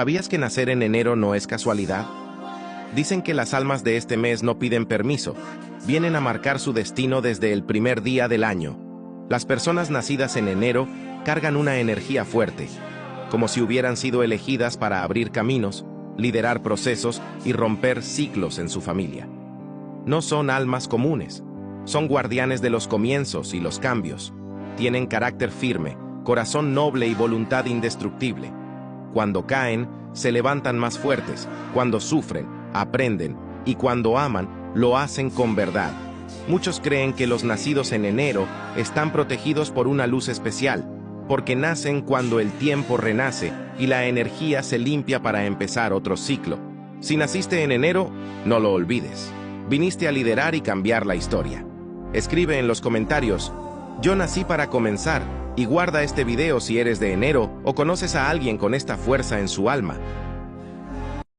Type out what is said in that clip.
¿Sabías que nacer en enero no es casualidad? Dicen que las almas de este mes no piden permiso, vienen a marcar su destino desde el primer día del año. Las personas nacidas en enero cargan una energía fuerte, como si hubieran sido elegidas para abrir caminos, liderar procesos y romper ciclos en su familia. No son almas comunes, son guardianes de los comienzos y los cambios. Tienen carácter firme, corazón noble y voluntad indestructible. Cuando caen, se levantan más fuertes. Cuando sufren, aprenden. Y cuando aman, lo hacen con verdad. Muchos creen que los nacidos en enero están protegidos por una luz especial, porque nacen cuando el tiempo renace y la energía se limpia para empezar otro ciclo. Si naciste en enero, no lo olvides. Viniste a liderar y cambiar la historia. Escribe en los comentarios: yo nací para comenzar, y guarda este video si eres de enero o conoces a alguien con esta fuerza en su alma.